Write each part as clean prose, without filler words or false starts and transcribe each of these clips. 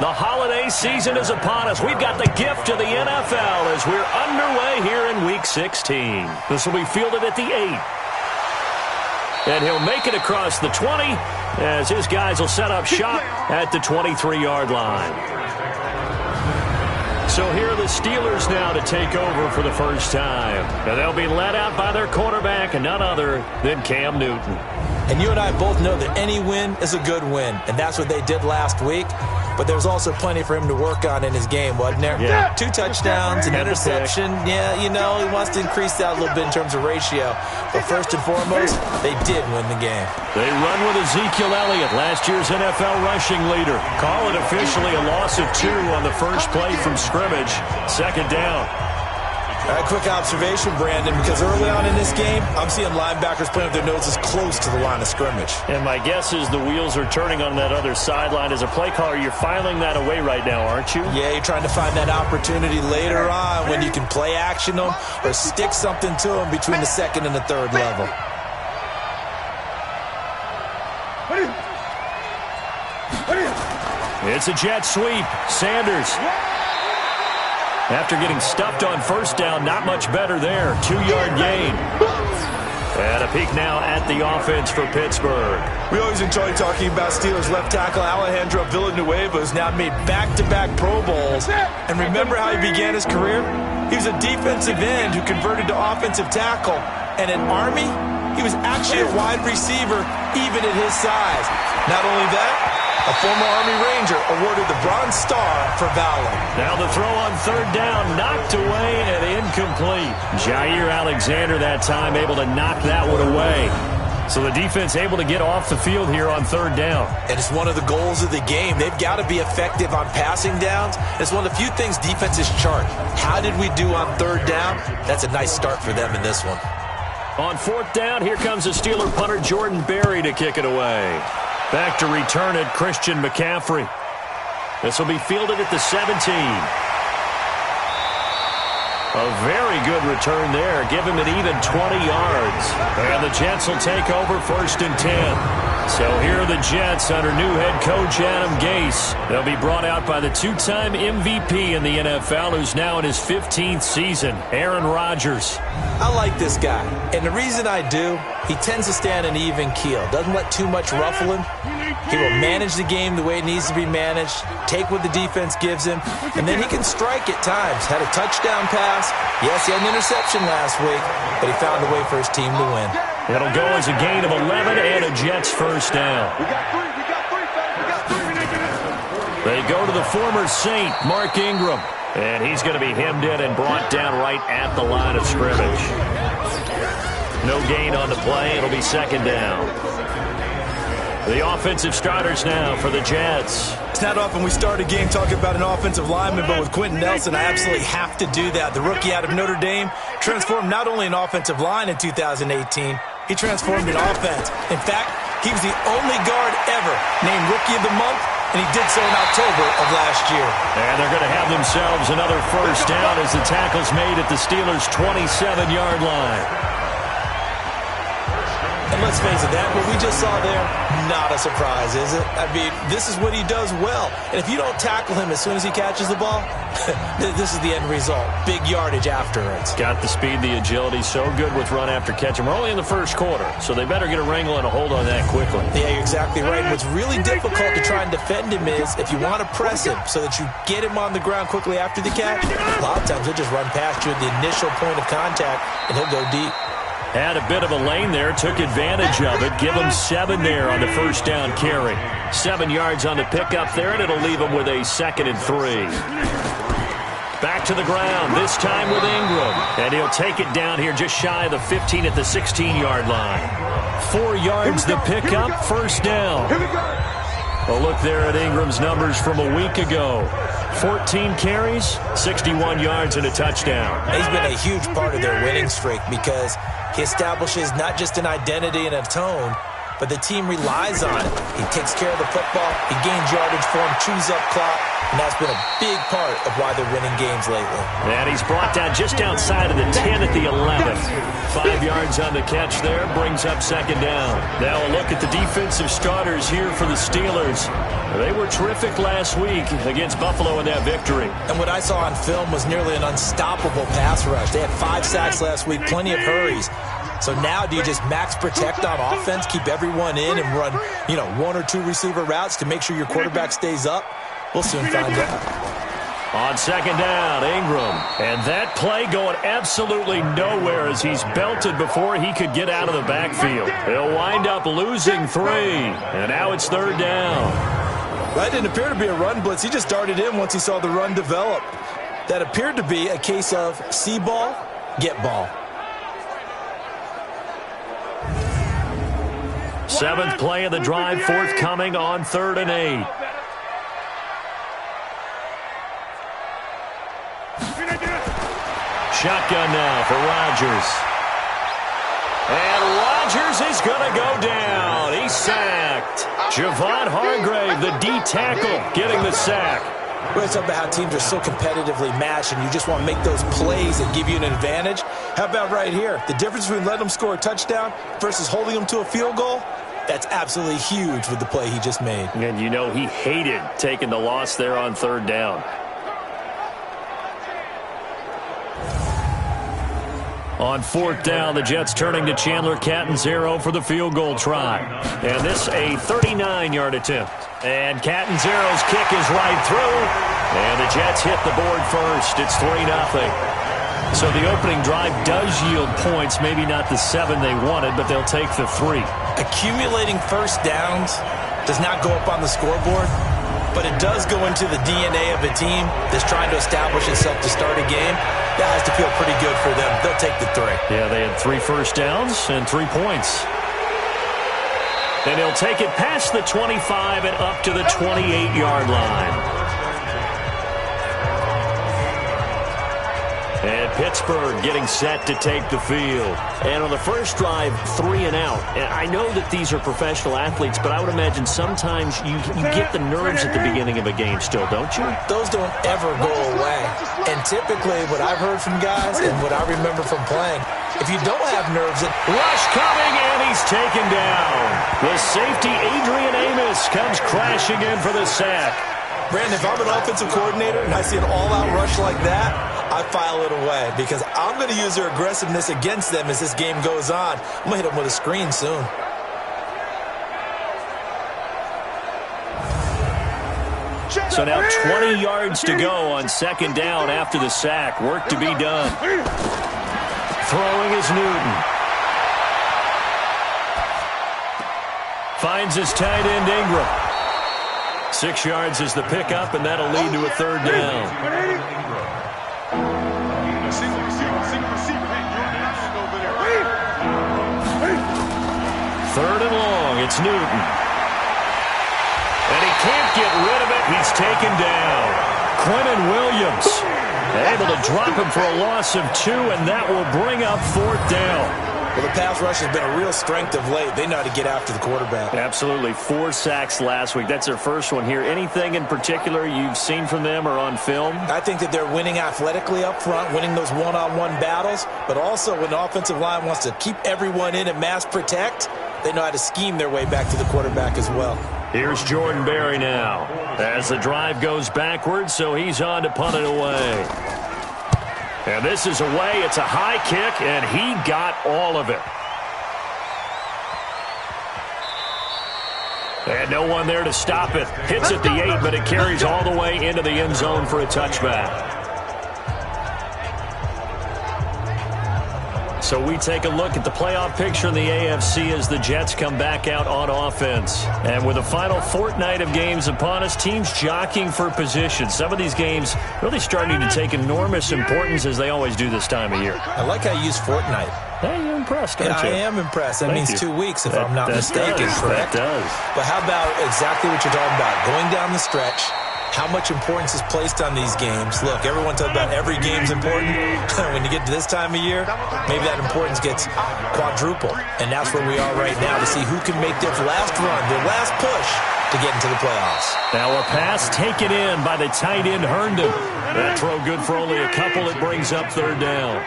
The holiday season is upon us. We've got the gift of the NFL as we're underway here in Week 16. This will be fielded at the 8. And he'll make it across the 20 as his guys will set up shop at the 23-yard line. So here are the Steelers now to take over for the first time. And they'll be led out by their quarterback and none other than Cam Newton. And you and I both know that any win is a good win, and that's what they did last week. But there's also plenty for him to work on in his game, wasn't there? Yeah. 2 touchdowns, an interception. Yeah, you know, he wants to increase that a little bit in terms of ratio. But first and foremost, they did win the game. They run with Ezekiel Elliott, last year's NFL rushing leader. Call it officially a loss of 2 on the first play from scrimmage. Second down. All right, quick observation, Brandon, because early on in this game, I'm seeing linebackers playing with their noses close to the line of scrimmage. And my guess is the wheels are turning on that other sideline. As a play caller, you're filing that away right now, aren't you? Yeah, you're trying to find that opportunity later on when you can play action them or stick something to them between the second and the third level. It's a jet sweep. Sanders. After getting stuffed on first down, not much better there. 2-yard gain. And a peek now at the offense for Pittsburgh. We always enjoy talking about Steelers left tackle Alejandro Villanueva, who's now made back-to-back Pro Bowls. And remember how he began his career? He was a defensive end who converted to offensive tackle. And in Army, he was actually a wide receiver, even at his size. Not only that, a former Army Ranger awarded the Bronze Star for valor. Now the throw on third down, knocked away and incomplete. Jair Alexander that time able to knock that one away. So the defense able to get off the field here on third down. And it's one of the goals of the game. They've got to be effective on passing downs. It's one of the few things defenses chart. How did we do on third down? That's a nice start for them in this one. On fourth down, here comes the Steeler punter Jordan Berry to kick it away. Back to return it, Christian McCaffrey. This will be fielded at the 17. A very good return there. Give him an even 20 yards. And the Jets will take over first and 10. So here are the Jets under new head coach Adam Gase. They'll be brought out by the 2-time MVP in the NFL, who's now in his 15th season, Aaron Rodgers. I like this guy, and the reason I do, he tends to stand an even keel. Doesn't let too much ruffle him. He will manage the game the way it needs to be managed, take what the defense gives him, and then he can strike at times. Had a touchdown pass. Yes, he had an interception last week, but he found a way for his team to win. It'll go as a gain of 11 and a Jets first down. They go to the former Saint, Mark Ingram. And he's going to be hemmed in and brought down right at the line of scrimmage. No gain on the play. It'll be second down. The offensive starters now for the Jets. It's not often we start a game talking about an offensive lineman, but with Quentin Nelson, I absolutely have to do that. The rookie out of Notre Dame transformed not only an offensive line in 2018, he transformed an offense. In fact, he was the only guard ever named Rookie of the Month, and he did so in October of last year. And they're going to have themselves another first down as the tackle's made at the Steelers' 27-yard line. And let's face it, that what we just saw there, not a surprise, is it? I mean, this is what he does well. And if you don't tackle him as soon as he catches the ball, this is the end result. Big yardage afterwards. Got the speed, the agility, so good with run after catch. And we're only in the first quarter, so they better get a wrangle and a hold on that quickly. Yeah, you're exactly right. And what's really difficult to try and defend him is if you want to press him so that you get him on the ground quickly after the catch, a lot of times he'll just run past you at the initial point of contact, and he'll go deep. Had a bit of a lane there, took advantage of it. Give him 7 there on the first down carry. 7 yards on the pickup there, and it'll leave him with a 2nd and 3. Back to the ground, this time with Ingram. And he'll take it down here just shy of the 15 at the 16-yard line. 4 yards the pickup, first down. A look there at Ingram's numbers from a week ago. 14 carries, 61 yards, and a touchdown. He's been a huge part of their winning streak because he establishes not just an identity and a tone, but the team relies on it. He takes care of the football, he gains yardage for him, chews up clock, and that's been a big part of why they're winning games lately. And he's brought down just outside of the 10 at the 11. 5 yards on the catch there, brings up second down. Now a look at the defensive starters here for the Steelers. They were terrific last week against Buffalo in that victory. And what I saw on film was nearly an unstoppable pass rush. They had 5 sacks last week, plenty of hurries. So now do you just max protect on offense, keep everyone in and run, 1 or 2 receiver routes to make sure your quarterback stays up? We'll soon find out. On second down, Ingram. And that play going absolutely nowhere as he's belted before he could get out of the backfield. He'll wind up losing 3. And now it's third down. That didn't appear to be a run blitz. He just darted in once he saw the run develop. That appeared to be a case of see ball, get ball. 7th play of the drive forthcoming on 3rd and 8. Shotgun now for Rodgers. And Rodgers is going to go down. He's sacked. Javon Hargrave, the D tackle, getting the sack. We're talking about how teams are so competitively matched and you just want to make those plays that give you an advantage. How about right here? The difference between letting them score a touchdown versus holding them to a field goal? That's absolutely huge with the play he just made. And he hated taking the loss there on 3rd down. On 4th down, the Jets turning to Chandler Catanzaro for the field goal try. And this a 39-yard attempt. And Catanzaro's kick is right through. And the Jets hit the board first. It's 3-0. So the opening drive does yield points. Maybe not the 7 they wanted, but they'll take the 3. Accumulating first downs does not go up on the scoreboard, but it does go into the DNA of a team that's trying to establish itself to start a game. That has to feel pretty good for them. They'll take the 3. Yeah, they had 3 first downs and 3 points. And he'll take it past the 25 and up to the 28-yard line. And Pittsburgh getting set to take the field. And on the first drive, 3 and out. And I know that these are professional athletes, but I would imagine sometimes you get the nerves at the beginning of a game still, don't you? Those don't ever go away. And typically what I've heard from guys and what I remember from playing, if you don't have nerves... Rush coming, and he's taken down. The safety, Adrian Amos, comes crashing in for the sack. Brandon, if I'm an offensive coordinator and I see an all-out rush like that, I file it away because I'm going to use their aggressiveness against them as this game goes on. I'm going to hit them with a screen soon. So now 20 yards to go on second down after the sack. Work to be done. Throwing is Newton. Finds his tight end Ingram. 6 yards is the pickup, and that'll lead to a third down. Third and long, it's Newton. And he can't get rid of it. He's taken down. Quentin Williams able to drop him for a loss of 2, and that will bring up 4th down. Well, the pass rush has been a real strength of late. They know how to get after the quarterback. Absolutely. 4 sacks last week. That's their first one here. Anything in particular you've seen from them or on film? I think that they're winning athletically up front, winning those one-on-one battles, but also when the offensive line wants to keep everyone in and mass protect, they know how to scheme their way back to the quarterback as well. Here's Jordan Berry now as the drive goes backwards, so he's on to punt it away. And this is away. It's a high kick, and he got all of it. And no one there to stop it. Hits at the 8, but it carries all the way into the end zone for a touchback. So we take a look at the playoff picture in the AFC as the Jets come back out on offense. And with the final fortnight of games upon us, teams jockeying for position. Some of these games really starting to take enormous importance as they always do this time of year. I like how you use fortnight. Hey, you're impressed, aren't you? I am impressed. That means 2 weeks if I'm not mistaken, does. correct? That does. But how about exactly what you're talking about? Going down the stretch, how much importance is placed on these games. Look, everyone talks about every game's important. When you get to this time of year, maybe that importance gets quadruple. And that's where we are right now to see who can make their last run, their last push to get into the playoffs. Now a pass taken in by the tight end, Herndon. That throw good for only a couple. It brings up third down.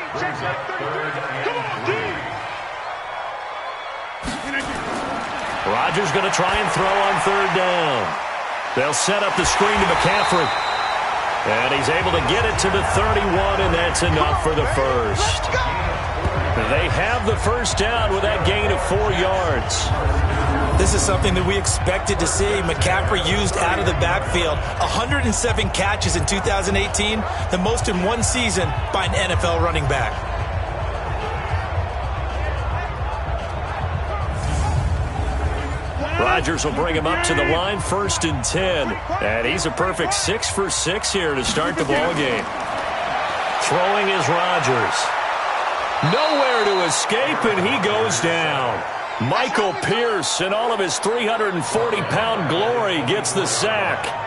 Rodgers going to try and throw on third down. They'll set up the screen to McCaffrey. And he's able to get it to the 31, and that's enough for the first. They have the first down with that gain of 4 yards. This is something that we expected to see. McCaffrey used out of the backfield. 107 catches in 2018, the most in one season by an NFL running back. Rodgers will bring him up to the line, 1st and 10. And he's a perfect 6 for 6 here to start the ballgame. Throwing is Rodgers. Nowhere to escape, and he goes down. Michael Pierce, in all of his 340-pound glory, gets the sack.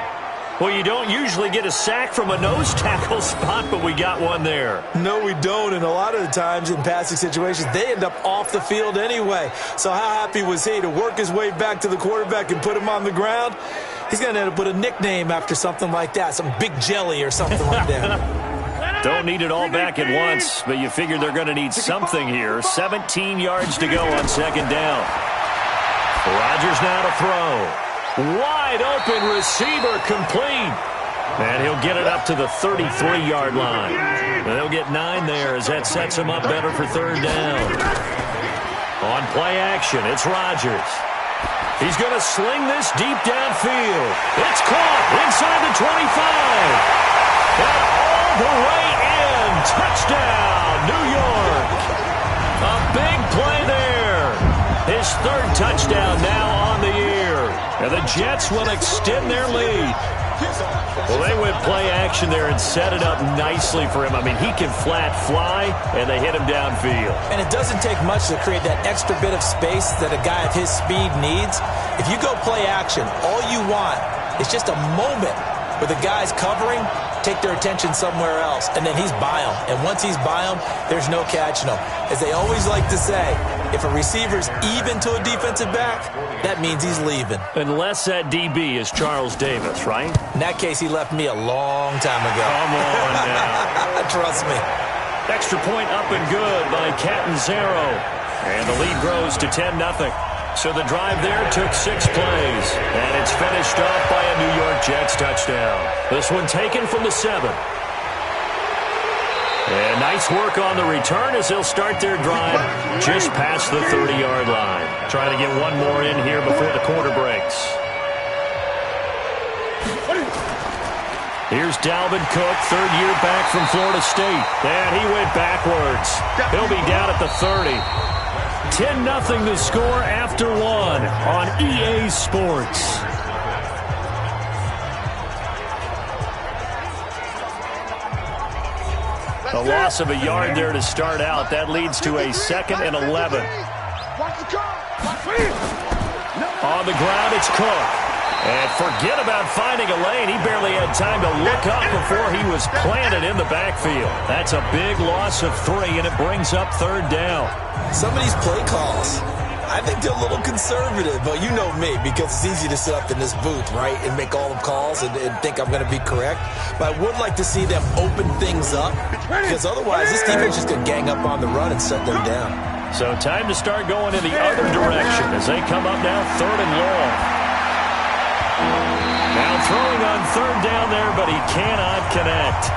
Well, you don't usually get a sack from a nose tackle spot, but we got one there. No, we don't, and a lot of the times in passing situations, they end up off the field anyway. So how happy was he to work his way back to the quarterback and put him on the ground? He's going to end up with a nickname after something like that, some Big Jelly or something like that. Don't need it all back at once, but you figure they're going to need something here. 17 yards to go on second down. Rodgers now to throw. Wide open receiver, complete. And he'll get it up to the 33-yard line. And they'll get 9 there as that sets him up better for third down. On play action, it's Rodgers. He's going to sling this deep downfield. It's caught inside the 25. And all the way in. Touchdown, New York. A big play there. His 3rd touchdown now on the year. And the Jets will extend their lead. Well, they went play action there and set it up nicely for him. I mean, he can flat fly, and they hit him downfield. And it doesn't take much to create that extra bit of space that a guy of his speed needs. If you go play action, all you want is just a moment where the guy's covering, take their attention somewhere else, and then he's by him. And once he's by him, there's no catching him. As they always like to say, if a receiver's even to a defensive back, that means he's leaving. Unless that DB is Charles Davis, right? In that case, he left me a long time ago. Come on now. Trust me. Extra point up and good by Catanzaro. And the lead grows to 10-0. So the drive there took 6 plays. And it's finished off by a New York Jets touchdown. This one taken from the 7. And nice work on the return as they'll start their drive just past the 30-yard line. Trying to get one more in here before the quarter breaks. Here's Dalvin Cook, 3rd year back from Florida State. And he went backwards. He'll be down at the 30. 10-0 the score after 1 on EA Sports. A loss of a yard there to start out. That leads to a 2nd and 11. On the ground, it's Cook. And forget about finding a lane. He barely had time to look up before he was planted in the backfield. That's a big loss of 3, and it brings up third down. Some of these play calls, I think they're a little conservative, but you know me, because it's easy to sit up in this booth, right, and make all the calls and think I'm going to be correct. But I would like to see them open things up, because otherwise this defense is going to gang up on the run and shut them down. So time to start going in the other direction as they come up now 3rd and long. Now throwing on 3rd down there, but he cannot connect.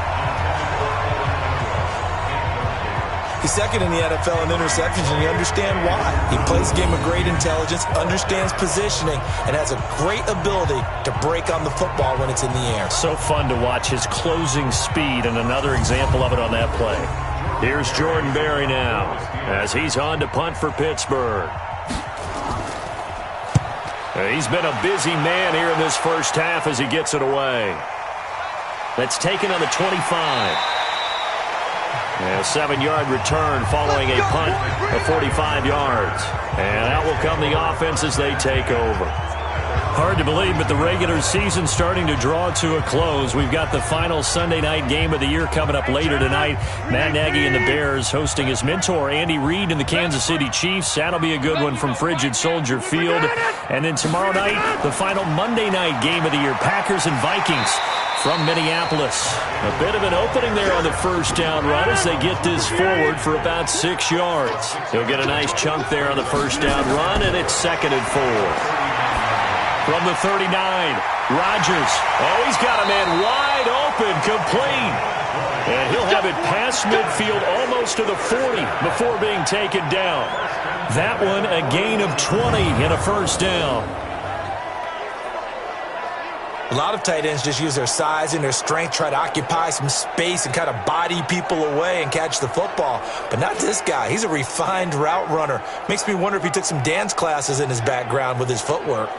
He's 2nd in the NFL in interceptions, and you understand why. He plays a game of great intelligence, understands positioning, and has a great ability to break on the football when it's in the air. So fun to watch his closing speed, and another example of it on that play. Here's Jordan Berry now as he's on to punt for Pittsburgh. He's been a busy man here in this first half as he gets it away. That's taken on the 25. And a 7-yard return following a punt of 45 yards. And out will come the offense as they take over. Hard to believe, but the regular season's starting to draw to a close. We've got the final Sunday night game of the year coming up later tonight. Matt Nagy and the Bears hosting his mentor, Andy Reid, and the Kansas City Chiefs. That'll be a good one from Frigid Soldier Field. And then tomorrow night, the final Monday night game of the year, Packers and Vikings from Minneapolis. A bit of an opening there on the first down run as they get this forward for about 6 yards. He'll get a nice chunk there on the first down run, and it's 2nd and 4. From the 39, Rodgers. Oh, he's got a man wide open, complete. And he'll have it past midfield almost to the 40 before being taken down. That one a gain of 20 and a first down. A lot of tight ends just use their size and their strength, try to occupy some space and kind of body people away and catch the football. But not this guy. He's a refined route runner. Makes me wonder if he took some dance classes in his background with his footwork.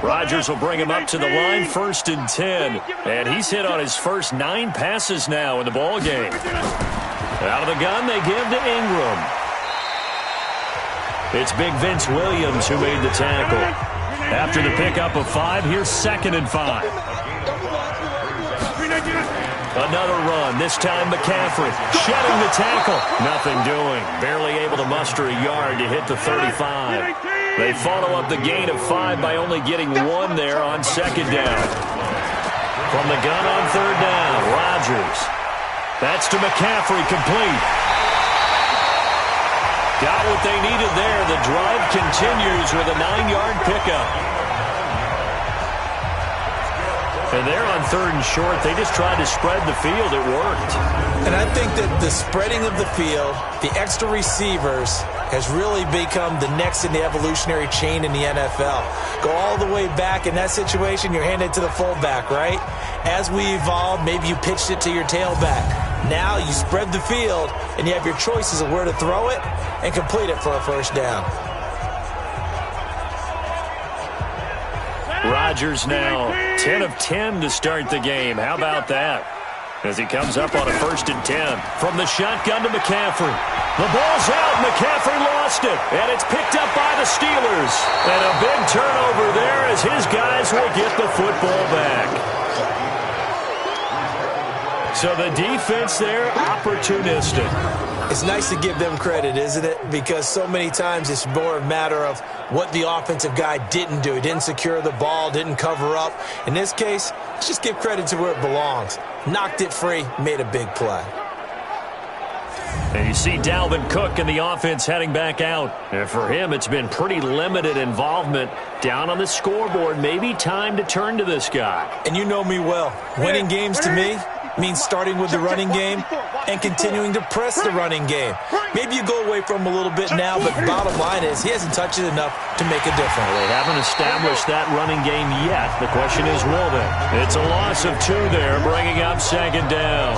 Rodgers will bring him up to the line, 1st and 10. And he's hit on his first 9 passes now in the ball game. Out of the gun, they give to Ingram. It's Big Vince Williams who made the tackle. After the pickup of 5, here's 2nd and 5. Another run, this time McCaffrey. Shedding the tackle. Nothing doing. Barely able to muster a yard to hit the 35. They follow up the gain of 5 by only getting 1 there on 2nd down. From the gun on 3rd down, Rodgers. That's to McCaffrey, complete. Got what they needed there. The drive continues with a 9-yard pickup. And they're on 3rd and short. They just tried to spread the field. It worked. And I think that the spreading of the field, the extra receivers, has really become the next in the evolutionary chain in the NFL. Go all the way back. In that situation, you're handed to the fullback, right? As we evolved, maybe you pitched it to your tailback. Now you spread the field, and you have your choices of where to throw it and complete it for a first down. Rodgers now 10 of 10 to start the game. How about that? As he comes up on a 1st and 10. From the shotgun to McCaffrey. The ball's out. McCaffrey lost it. And it's picked up by the Steelers. And a big turnover there as his guys will get the football back. So the defense there, opportunistic. It's nice to give them credit, isn't it? Because so many times it's more a matter of what the offensive guy didn't do. He didn't secure the ball, didn't cover up. In this case, let's just give credit to where it belongs. Knocked it free, made a big play. And you see Dalvin Cook and the offense heading back out. And for him, it's been pretty limited involvement. Down on the scoreboard, maybe time to turn to this guy. And you know me well. Winning games to me means starting with the running game and continuing to press the running game. Maybe you go away from him a little bit now, but bottom line is he hasn't touched it enough to make a difference. They haven't established that running game yet. The question is, will they? It's a loss of 2 there, bringing up 2nd down.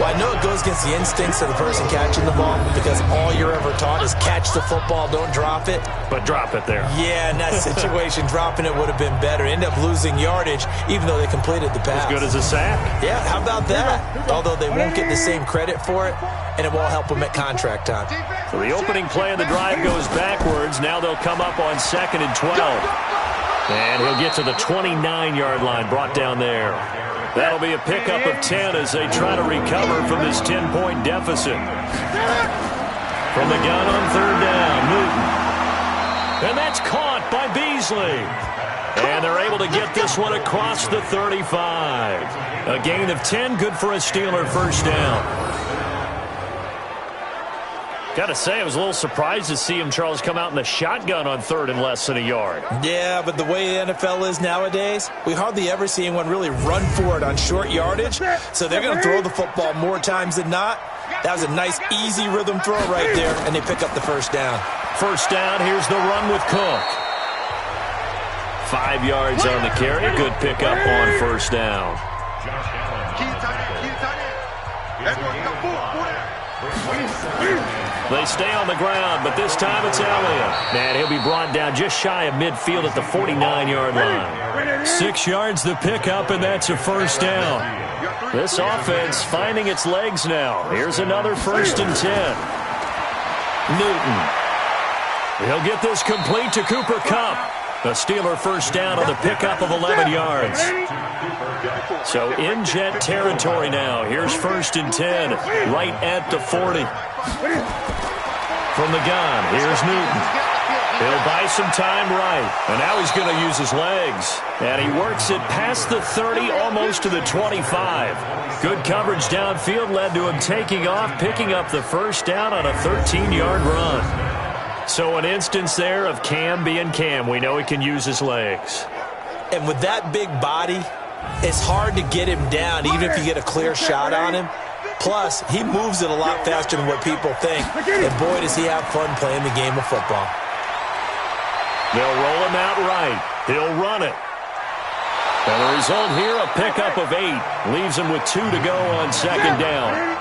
Well, I know it goes against the instincts of the person catching the ball because all you're ever taught is catch the football, don't drop it. But drop it there. Yeah, in that situation, dropping it would have been better. End up losing yardage, even though they completed the pass. As good as a sack. Yeah, how about that? Although they won't get the same credit for it, and it won't help them at contract time. So the opening play of the drive goes backwards. Now they'll come up on 2nd and 12. And he'll get to the 29-yard line, brought down there. That'll be a pickup of 10 as they try to recover from this 10-point deficit. From the gun on 3rd down, Newton. And that's caught by Beasley. And they're able to get this one across the 35. A gain of 10, good for a Steeler first down. Got to say, I was a little surprised to see him, Charles, come out in the shotgun on 3rd and less than a yard. Yeah, but the way the NFL is nowadays, we hardly ever see anyone really run for it on short yardage. So they're going to throw the football more times than not. That was a nice, easy rhythm throw right there, and they pick up the first down. First down, here's the run with Cook. 5 yards on the carry. Good pickup on first down. They stay on the ground, but this time it's Elliott. And he'll be brought down just shy of midfield at the 49-yard line. 6 yards the pickup, and that's a first down. This offense finding its legs now. Here's another 1st and 10. Newton. He'll get this complete to Cooper Kupp. A Steeler first down on the pickup of 11 yards. So in Jet territory now. Here's 1st and 10, right at the 40. From the gun, here's Newton. He'll buy some time right. And now he's going to use his legs. And he works it past the 30, almost to the 25. Good coverage downfield led to him taking off, picking up the first down on a 13-yard run. So an instance there of Cam being Cam. We know he can use his legs. And with that big body, it's hard to get him down, even if you get a clear shot on him. Plus, he moves it a lot faster than what people think. And boy, does he have fun playing the game of football. They'll roll him out right. He'll run it. And the result here, a pickup of 8. Leaves him with 2 to go on 2nd down.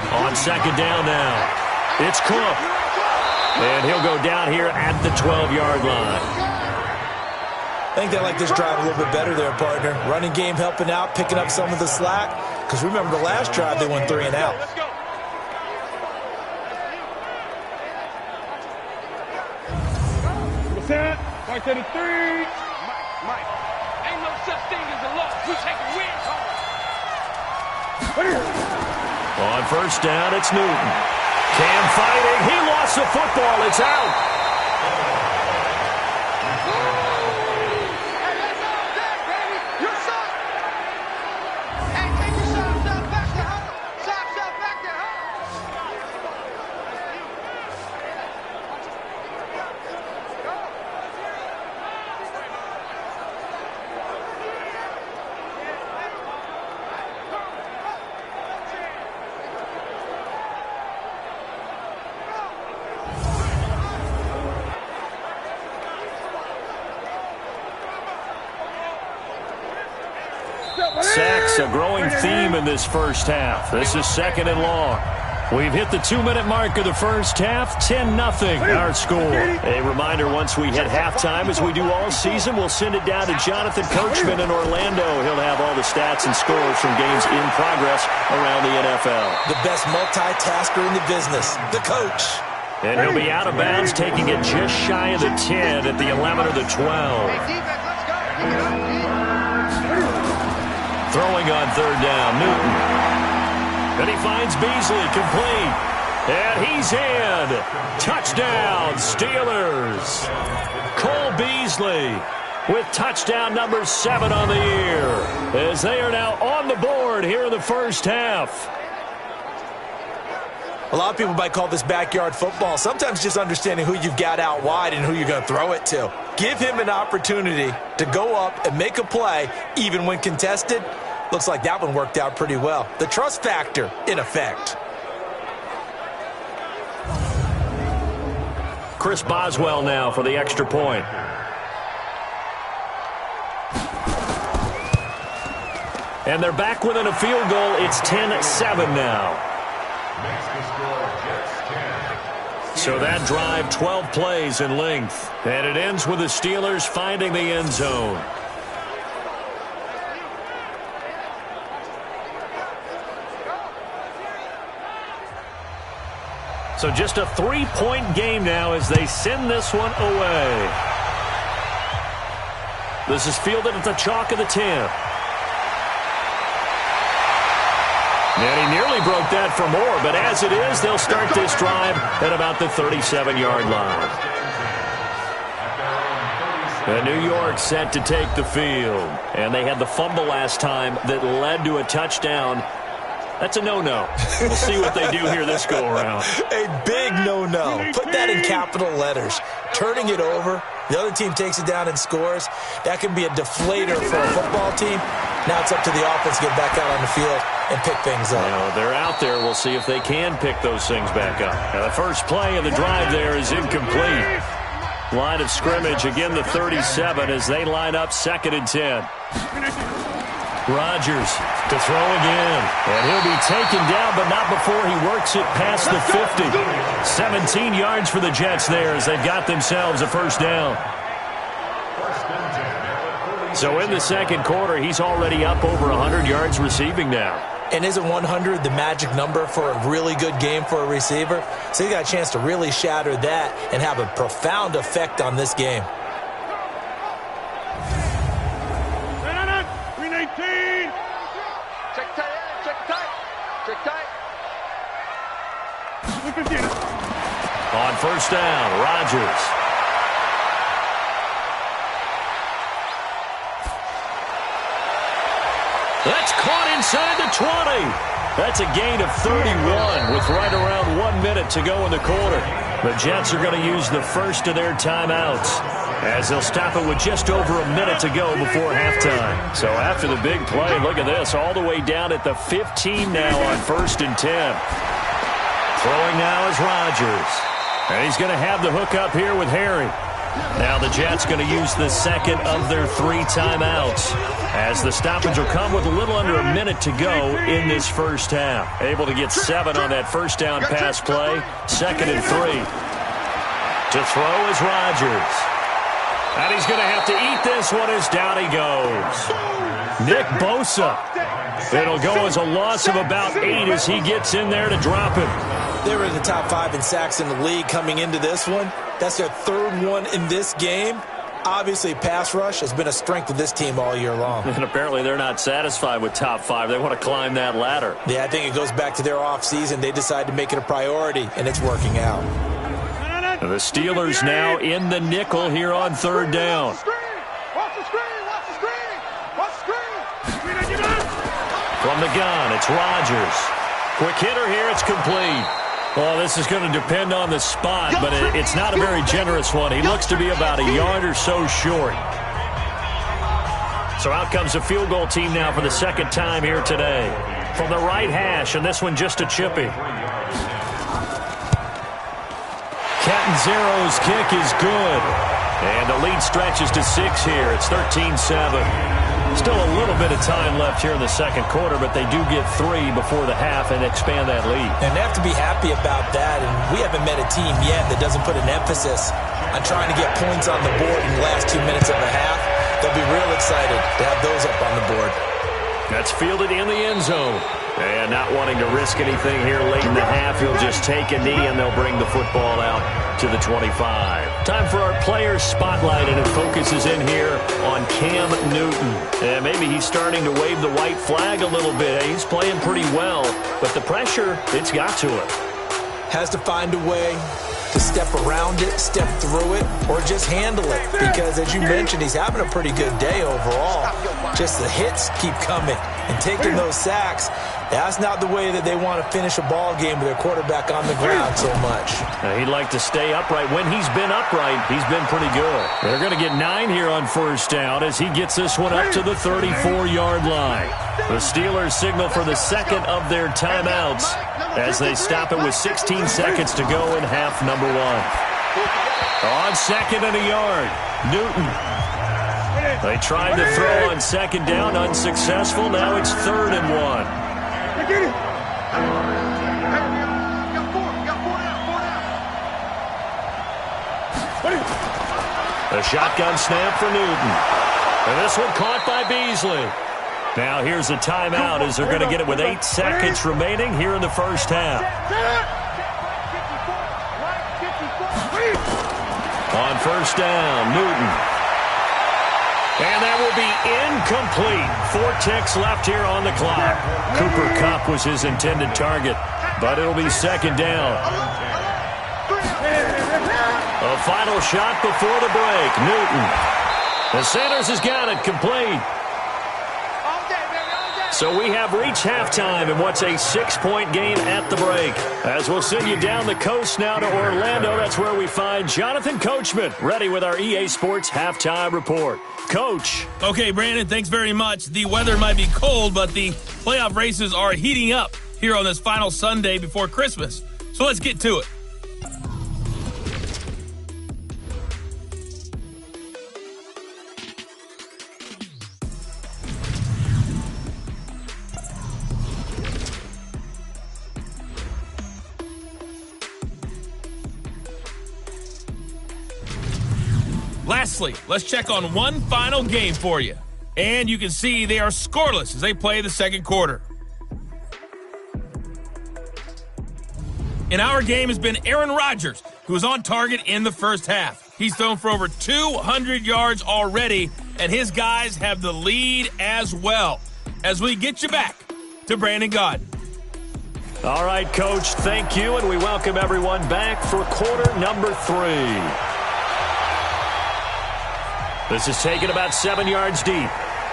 On 2nd down now, it's Cook. And he'll go down here at the 12-yard line. I think they like this drive a little bit better there, partner. Running game helping out, picking up some of the slack. Because remember, the last drive, they went 3 and out. Right to the 3. Mike, ain't no such thing as a loss. We take a win home. On 1st down, it's Newton. Cam fighting. He lost the football. It's out. Sacks, a growing theme in this first half. This is 2nd and long. We've hit the 2-minute mark of the first half. 10-0 our score. A reminder, once we hit halftime, as we do all season, we'll send it down to Jonathan Coachman in Orlando. He'll have all the stats and scores from games in progress around the NFL. The best multitasker in the business, the coach. And he'll be out of bounds, taking it just shy of the 10 at the 11 or the 12. Throwing on 3rd down, Newton. And he finds Beasley, complete. And he's in. Touchdown, Steelers. Cole Beasley with touchdown number 7 on the year, as they are now on the board here in the first half. A lot of people might call this backyard football. Sometimes just understanding who you've got out wide and who you're going to throw it to. Give him an opportunity to go up and make a play, even when contested. Looks like that one worked out pretty well. The trust factor, in effect. Chris Boswell now for the extra point. And they're back within a field goal. It's 10-7 now. So that drive, 12 plays in length. And it ends with the Steelers finding the end zone. So just a 3-point game now as they send this one away. This is fielded at the chalk of the 10. And he nearly broke that for more, but as it is, they'll start this drive at about the 37-yard line. And New York set to take the field. And they had the fumble last time that led to a touchdown. That's a no-no. We'll see what they do here this go-around. A big no-no. Put that in capital letters. Turning it over, the other team takes it down and scores. That can be a deflator for a football team. Now it's up to the offense to get back out on the field and pick things up. They're out there. We'll see if they can pick those things back up. Now, the first play of the drive there is incomplete. Line of scrimmage, again the 37 as they line up 2nd and 10. Rodgers to throw again. And he'll be taken down, but not before he works it past the 50. 17 yards for the Jets there as they've got themselves a first down. So in the second quarter, he's already up over 100 yards receiving now. And isn't 100 the magic number for a really good game for a receiver? So he got a chance to really shatter that and have a profound effect on this game. 319. Check tight. Check tight. 15. On first down, Rodgers. That's caught inside the 20. That's a gain of 31 with right around 1 minute to go in the quarter. The Jets are going to use the first of their timeouts as they'll stop it with just over a minute to go before halftime. So after the big play, look at this, all the way down at the 15 now on 1st and 10. Throwing now is Rodgers. And he's going to have the hook up here with Harry. Now the Jets going to use the second of their 3 timeouts as the stoppage will come with a little under a minute to go in this first half. Able to get 7 on that first down pass play. 2nd and 3. To throw is Rodgers. And he's going to have to eat this one as down he goes. Nick Bosa. It'll go as a loss of about 8 as he gets in there to drop him. They were in the top 5 in sacks in the league coming into this one. That's their 3rd one in this game. Obviously, pass rush has been a strength of this team all year long. And apparently they're not satisfied with top 5. They want to climb that ladder. Yeah, I think it goes back to their offseason. They decided to make it a priority, and it's working out. The Steelers now in the nickel here on 3rd down. Watch the screen. From the gun, it's Rodgers. Quick hitter here, it's complete. Well, this is going to depend on the spot, but it's not a very generous one. He looks to be about a yard or so short. So out comes the field goal team now for the 2nd time here today. From the right hash, and this one just a chippy. Catanzaro's kick is good. And the lead stretches to 6 here. It's 13-7. Still a little bit of time left here in the second quarter, but they do get 3 before the half and expand that lead. And they have to be happy about that, and we haven't met a team yet that doesn't put an emphasis on trying to get points on the board in the last 2 minutes of the half. They'll be real excited to have those up on the board. That's fielded in the end zone. And not wanting to risk anything here late in the half, he'll just take a knee and they'll bring the football out to the 25. Time for our players spotlight, and it focuses in here on Cam Newton. And maybe he's starting to wave the white flag a little bit. He's playing pretty well, but the pressure, it's got to him. Has to find a way to step around it, step through it, or just handle it. Because as you mentioned, he's having a pretty good day overall. Just the hits keep coming and taking those sacks. That's not the way that they want to finish a ball game with their quarterback on the ground so much. He'd like to stay upright. When he's been upright, he's been pretty good. They're going to get 9 here on first down as he gets this one up to the 34-yard line. The Steelers signal for the 2nd of their timeouts as they stop it with 16 seconds to go in half number 1. On 2nd and a yard, Newton. They tried to throw on 2nd down, unsuccessful. Now it's 3rd and 1. Get it. The shotgun snap for Newton. And this one caught by Beasley. Now here's a timeout as they're going to get it with 8 seconds remaining here in the first half. On first down, Newton. And that will be incomplete. 4 ticks left here on the clock. Cooper Kupp was his intended target, but it'll be 2nd down. A final shot before the break. Newton. The Sanders has got it complete. So we have reached halftime in what's a 6-point game at the break. As we'll send you down the coast now to Orlando, that's where we find Jonathan Coachman, ready with our EA Sports Halftime Report. Coach. Okay, Brandon, thanks very much. The weather might be cold, but the playoff races are heating up here on this final Sunday before Christmas. So let's get to it. Last lastly, let's check on one final game for you. And you can see they are scoreless as they play the second quarter. In our game has been Aaron Rodgers, who was on target in the first half. He's thrown for over 200 yards already, and his guys have the lead as well. As we get you back to Brandon Gaudin. All right, Coach, thank you, and we welcome everyone back for quarter number 3. This is taken about 7 yards deep.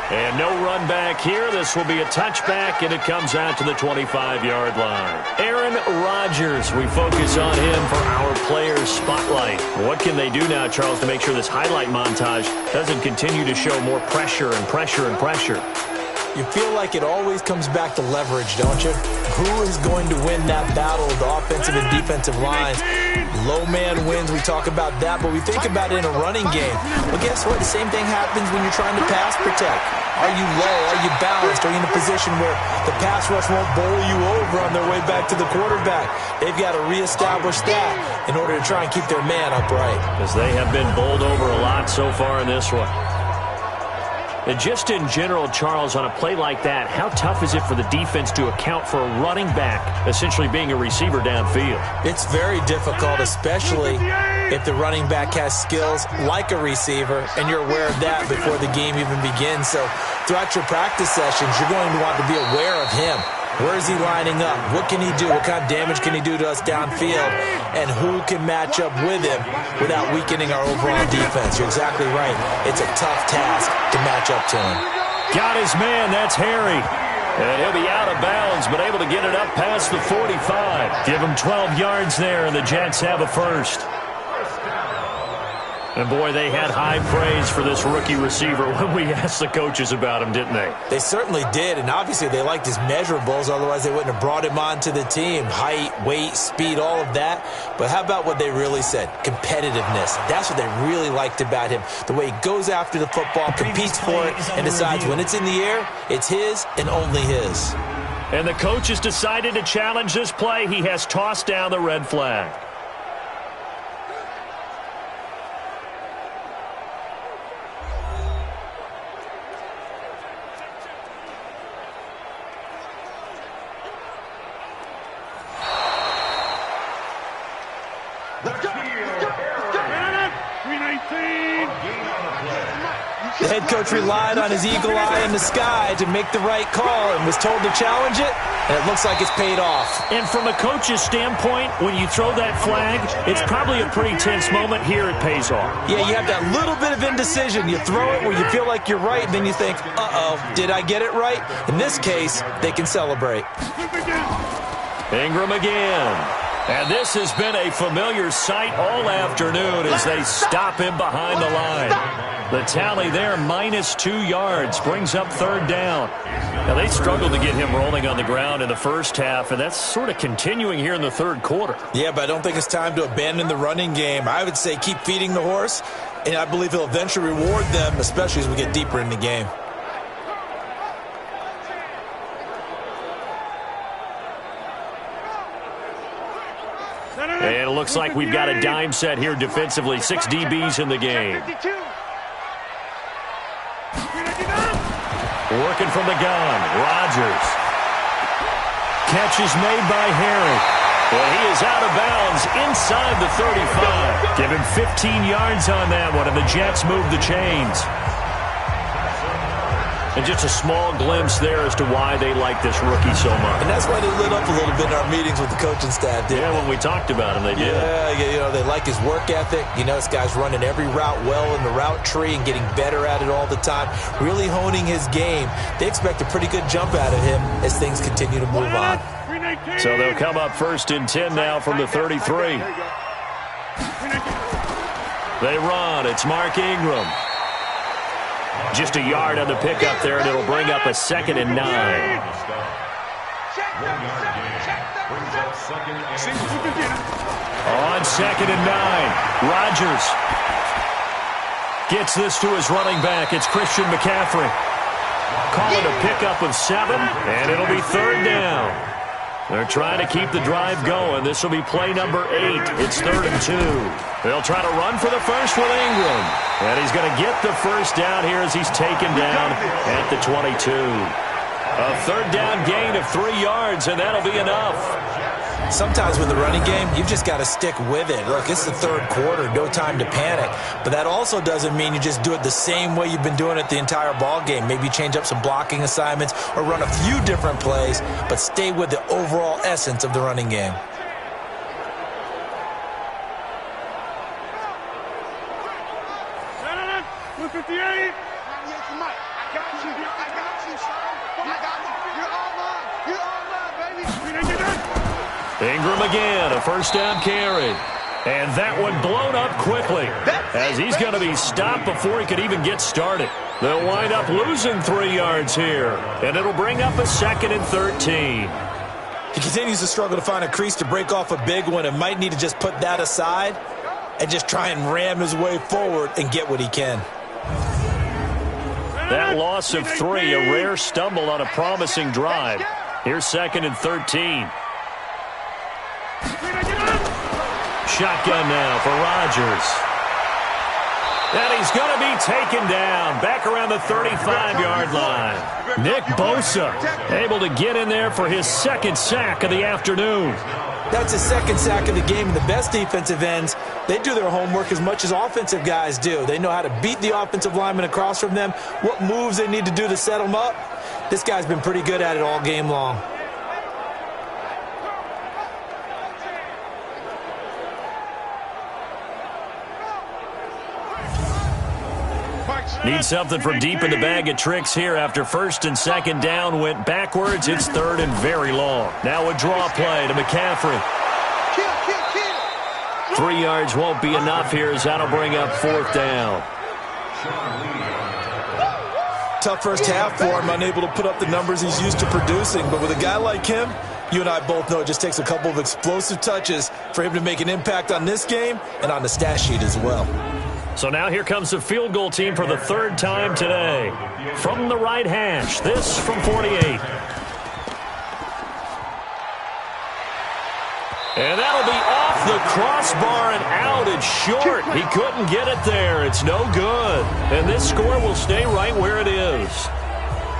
And no run back here. This will be a touchback, and it comes out to the 25-yard line. Aaron Rodgers, we focus on him for our players' spotlight. What can they do now, Charles, to make sure this highlight montage doesn't continue to show more pressure and pressure and pressure? You feel like it always comes back to leverage, don't you? Who is going to win that battle of the offensive and defensive lines? Low man wins, we talk about that, but we think about it in a running game. Well, guess what? The same thing happens when you're trying to pass protect. Are you low? Are you balanced? Are you in a position where the pass rush won't bowl you over on their way back to the quarterback? They've got to reestablish that in order to try and keep their man upright. Because they have been bowled over a lot so far in this one. And just in general, Charles, on a play like that, how tough is it for the defense to account for a running back essentially being a receiver downfield? It's very difficult, especially if the running back has skills like a receiver, and you're aware of that before the game even begins. So throughout your practice sessions, you're going to want to be aware of him. Where is he lining up? What can he do? What kind of damage can he do to us downfield? And who can match up with him without weakening our overall defense? You're exactly right. It's a tough task to match up to him. Got his man. That's Harry. And he'll be out of bounds, but able to get it up past the 45. Give him 12 yards there, and the Jets have a first. And, boy, they had high praise for this rookie receiver when we asked the coaches about him, didn't they? They certainly did, and obviously they liked his measurables. Otherwise, they wouldn't have brought him onto the team. Height, weight, speed, all of that. But how about what they really said? Competitiveness. That's what they really liked about him. The way he goes after the football, competes for it, and decides when it's in the air, it's his and only his. And the coach has decided to challenge this play. He has tossed down the red flag. The head coach relied on his eagle eye in the sky to make the right call and was told to challenge it, and it looks like it's paid off. And from a coach's standpoint, when you throw that flag, it's probably a pretty tense moment. Here it pays off. Yeah, you have that little bit of indecision. You throw it where you feel like you're right, and then you think, uh-oh, did I get it right? In this case, they can celebrate. Ingram again. And this has been a familiar sight all afternoon as they stop him behind the line. The tally there, -2 yards, brings up third down. Now, they struggled to get him rolling on the ground in the first half, and that's sort of continuing here in the third quarter. Yeah, but I don't think it's time to abandon the running game. I would say keep feeding the horse, and I believe he'll eventually reward them, especially as we get deeper in the game. And it looks like we've got a dime set here defensively. 6 DBs in the game. Working from the gun, Rodgers. Catch is made by Harry. Well, he is out of bounds inside the 35. Give him 15 yards on that one, and the Jets move the chains. And just a small glimpse there as to why they like this rookie so much. And that's why they lit up a little bit in our meetings with the coaching staff, didn't they? When we talked about him, they did. Yeah, you know, they like his work ethic. You know, this guy's running every route well in the route tree and getting better at it all the time, really honing his game. They expect a pretty good jump out of him as things continue to move on. So they'll come up 1st and 10 now from the 33. They run. It's Mark Ingram. Just a yard on the pickup there, and it'll bring up a 2nd and 9. On 2nd and 9, Rodgers gets this to his running back. It's Christian McCaffrey. Call it a pickup of 7, and it'll be 3rd down. They're trying to keep the drive going. This will be play number 8. It's 3rd and 2. They'll try to run for the first with Ingram. And he's going to get the first down here as he's taken down at the 22. A third down gain of 3 yards, and that'll be enough. Sometimes with the running game, you've just got to stick with it. Look, it's the third quarter, no time to panic. But that also doesn't mean you just do it the same way you've been doing it the entire ball game. Maybe change up some blocking assignments or run a few different plays, but stay with the overall essence of the running game. Ingram again, a first down carry. And that one blown up quickly as he's going to be stopped before he could even get started. They'll wind up losing 3 yards here, and it'll bring up a 2nd and 13. He continues to struggle to find a crease to break off a big one and might need to just put that aside and just try and ram his way forward and get what he can. That loss of 3, a rare stumble on a promising drive. Here's 2nd and 13. Shotgun now for Rodgers. And he's going to be taken down back around the 35-yard line. Nick Bosa able to get in there for his 2nd sack of the afternoon. That's his 2nd sack of the game. The best defensive ends, they do their homework as much as offensive guys do. They know how to beat the offensive lineman across from them, what moves they need to do to set them up. This guy's been pretty good at it all game long. Need something from deep in the bag of tricks here after 1st and 2nd down went backwards. It's 3rd and very long. Now a draw play to McCaffrey. 3 yards won't be enough here as that'll bring up 4th down. Tough first half for him, unable to put up the numbers he's used to producing. But with a guy like him, you and I both know it just takes a couple of explosive touches for him to make an impact on this game and on the stat sheet as well. So now here comes the field goal team for the 3rd time today. From the right hash, this from 48. And that'll be off the crossbar and out. It's short. He couldn't get it there. It's no good. And this score will stay right where it is.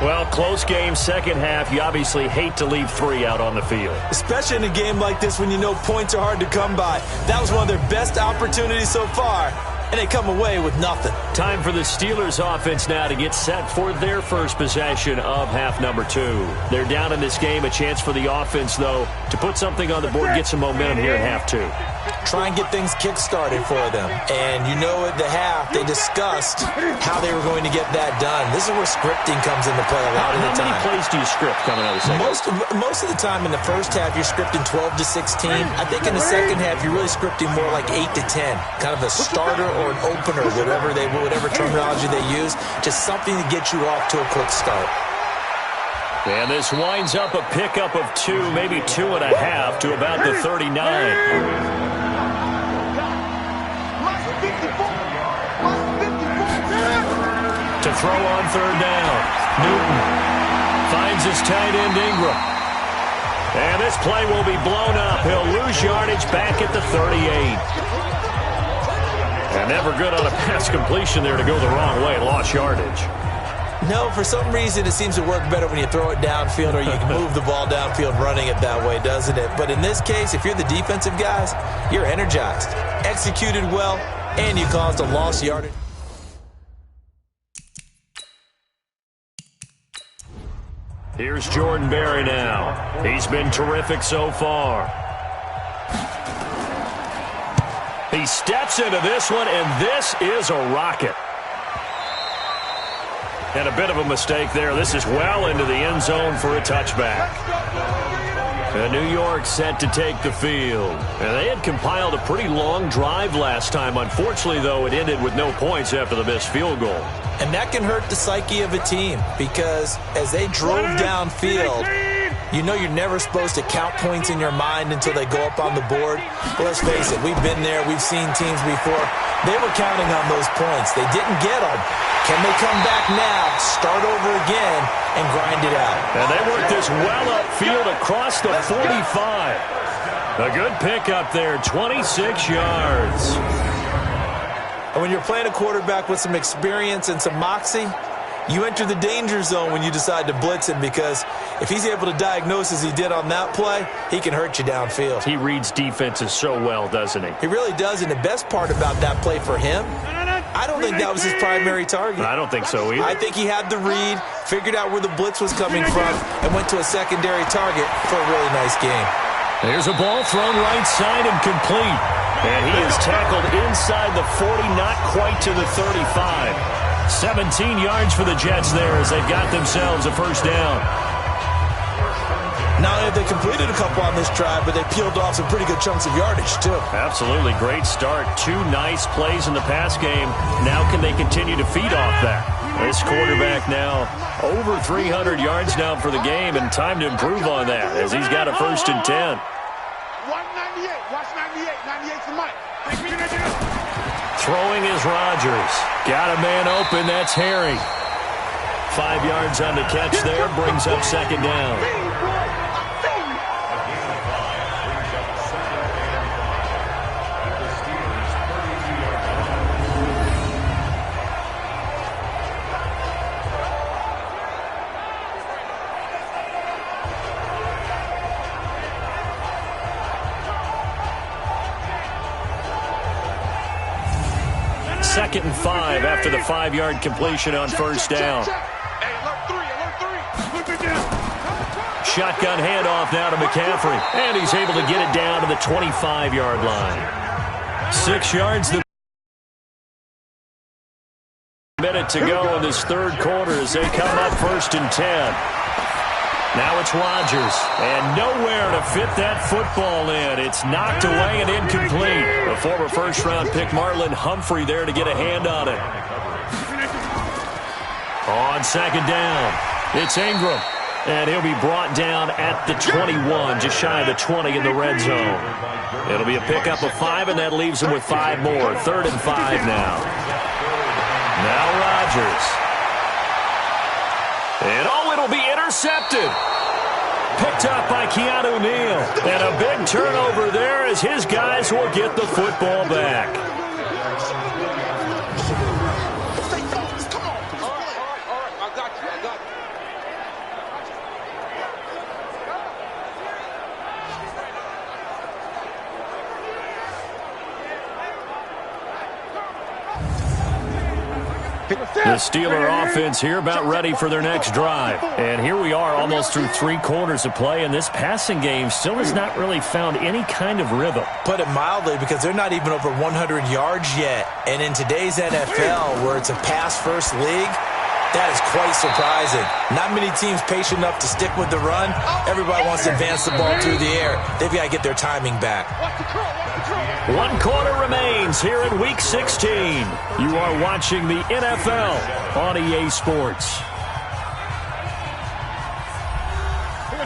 Well, close game, 2nd half. You obviously hate to leave 3 out on the field. Especially in a game like this when you know points are hard to come by. That was one of their best opportunities so far. And they come away with nothing. Time for the Steelers offense now to get set for their first possession of half number 2. They're down in this game. A chance for the offense, though, to put something on the board, get some momentum here at half 2. Try and get things kick-started for them. And you know at the half, they discussed how they were going to get that done. This is where scripting comes into play a lot of the time. How many plays do you script coming out of the second? Most of the time in the first half, you're scripting 12 to 16. I think in the second half, you're really scripting more like 8 to 10. Kind of a starter or an opener, whatever terminology they use. Just something to get you off to a quick start. And this winds up a pickup of 2, maybe 2.5 to about the 39. To throw on 3rd down. Newton finds his tight end Ingram. And this play will be blown up. He'll lose yardage back at the 38. And never good on a pass completion there to go the wrong way. Lost yardage. No, for some reason it seems to work better when you throw it downfield or you can move the ball downfield running it that way, doesn't it? But in this case, if you're the defensive guys, you're energized, executed well, and you caused a lost yardage. Here's Jordan Berry now. He's been terrific so far. He steps into this one, and this is a rocket. And a bit of a mistake there. This is well into the end zone for a touchback. And New York set to take the field. And they had compiled a pretty long drive last time. Unfortunately, though, it ended with no points after the missed field goal. And that can hurt the psyche of a team because as they drove downfield, you know you're never supposed to count points in your mind until they go up on the board. But let's face it, we've been there. We've seen teams before. They were counting on those points. They didn't get them. Can they come back now, start over again, and grind it out? And they work this well upfield across the 45. A good pickup there, 26 yards. And when you're playing a quarterback with some experience and some moxie, you enter the danger zone when you decide to blitz him, because if he's able to diagnose as he did on that play, he can hurt you downfield. He reads defenses so well, doesn't he? He really does, and the best part about that play for him, I don't think that was his primary target. I don't think so either. I think he had the read, figured out where the blitz was coming from, and went to a secondary target for a really nice game. There's a ball thrown right side and complete. And he is tackled inside the 40, not quite to the 35. 17 yards for the Jets there as they've got themselves a first down. Not only have they completed a couple on this drive, but they peeled off some pretty good chunks of yardage, too. Absolutely. Great start. 2 nice plays in the pass game. Now can they continue to feed off that? This quarterback now over 300 yards now for the game, and time to improve on that as he's got a 1st and 10. 198. Watch 98. 98's the mic. Throwing is Rodgers. Got a man open. That's Harry. 5 yards on the catch there. Brings up 2nd down. Second and 5 after the 5-yard completion on 1st down. Shotgun handoff now to McCaffrey. And he's able to get it down to the 25-yard line. 6 yards. The minute to go in this 3rd quarter as they come up 1st and 10. Now it's Rodgers, and nowhere to fit that football in. It's knocked away and incomplete. The former 1st-round pick Marlon Humphrey there to get a hand on it. On 2nd down, it's Ingram, and he'll be brought down at the 21, just shy of the 20 in the red zone. It'll be a pickup of 5, and that leaves him with 5 more. 3rd and 5 now. Now Rodgers. And it'll be intercepted. Picked up by Keanu Neal. And a big turnover there as his guys will get the football back. The Steeler offense here about ready for their next drive. And here we are almost through 3 quarters of play, and this passing game still has not really found any kind of rhythm. Put it mildly, because they're not even over 100 yards yet. And in today's NFL, where it's a pass-first league, that is quite surprising. Not many teams patient enough to stick with the run. Everybody wants to advance the ball through the air. They've got to get their timing back. 1 quarter remains here in Week 16. You are watching the NFL on EA Sports.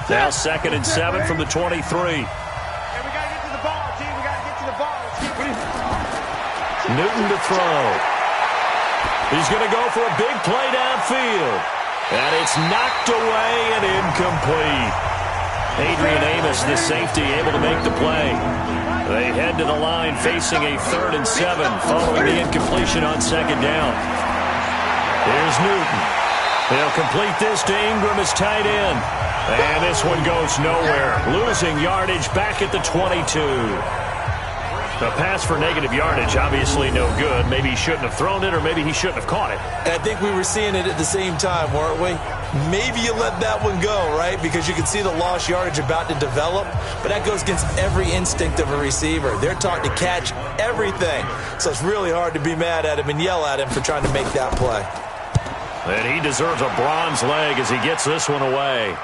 Now 2nd and 7 from the 23. Hey, we got to get to the ball, team. We got to get to the ball. Newton to throw. He's going to go for a big play downfield. And it's knocked away and incomplete. Adrian Amos, the safety, able to make the play. They head to the line facing a 3rd and 7 following the incompletion on 2nd down. Here's Newton. He'll complete this to Ingram as tight end. And this one goes nowhere. Losing yardage back at the 22. The pass for negative yardage, obviously no good. Maybe he shouldn't have thrown it, or maybe he shouldn't have caught it. And I think we were seeing it at the same time, weren't we? Maybe you let that one go, right? Because you can see the lost yardage about to develop. But that goes against every instinct of a receiver. They're taught to catch everything. So it's really hard to be mad at him and yell at him for trying to make that play. And he deserves a bronze leg as he gets this one away.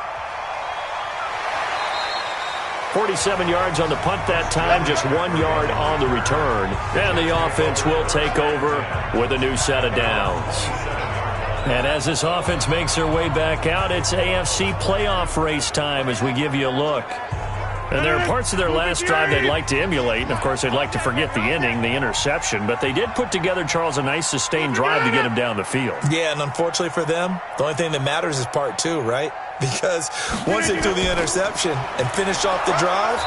47 yards on the punt that time, just 1 yard on the return. And the offense will take over with a new set of downs. And as this offense makes their way back out, it's AFC playoff race time as we give you a look. And there are parts of their last drive they'd like to emulate. And, of course, they'd like to forget the ending, the interception. But they did put together, Charles, a nice sustained drive to get him down the field. Yeah, and unfortunately for them, the only thing that matters is part 2, right? Because once they threw the interception and finished off the drive,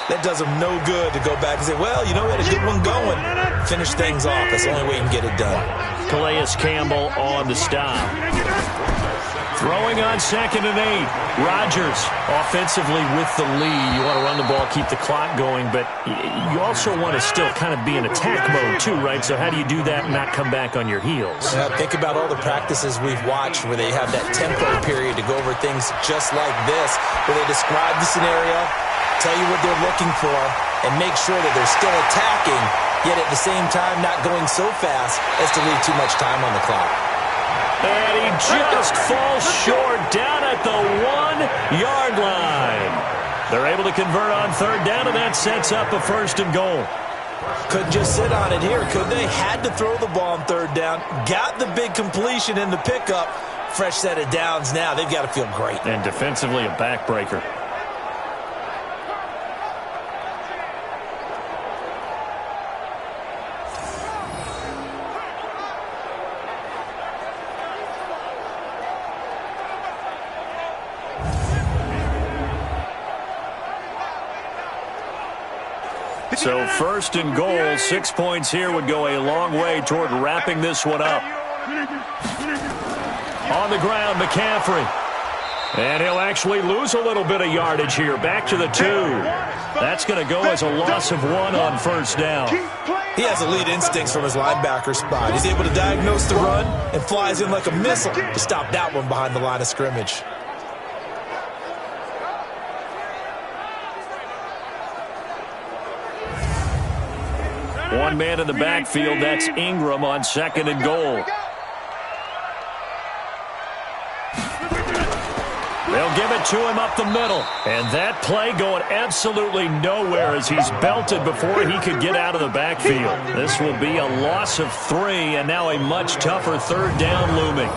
That does them no good to go back and say, well, you know, we had a good one going. Finish things off. That's the only way you can get it done. Calais Campbell on the stop. Throwing on 2nd and 8. Rodgers offensively with the lead. You want to run the ball, keep the clock going, but you also want to still kind of be in attack mode too, right? So how do you do that and not come back on your heels? Yeah, think about all the practices we've watched where they have that tempo period to go over things just like this, where they describe the scenario, tell you what they're looking for, and make sure that they're still attacking, yet at the same time not going so fast as to leave too much time on the clock. And he just falls short down at the 1-yard line. They're able to convert on 3rd down, and that sets up a 1st and goal. Couldn't just sit on it here, could they? Had to throw the ball on 3rd down. Got the big completion in the pickup. Fresh set of downs now. They've got to feel great. And defensively a backbreaker. So 1st and goal, 6 points here would go a long way toward wrapping this one up. On the ground, McCaffrey. And he'll actually lose a little bit of yardage here. Back to the 2. That's going to go as a loss of 1 on 1st down. He has elite instincts from his linebacker spot. He's able to diagnose the run and flies in like a missile to stop that one behind the line of scrimmage. One man in the backfield, that's Ingram on 2nd and goal. They'll give it to him up the middle. And that play going absolutely nowhere as he's belted before he could get out of the backfield. This will be a loss of 3, and now a much tougher 3rd down looming.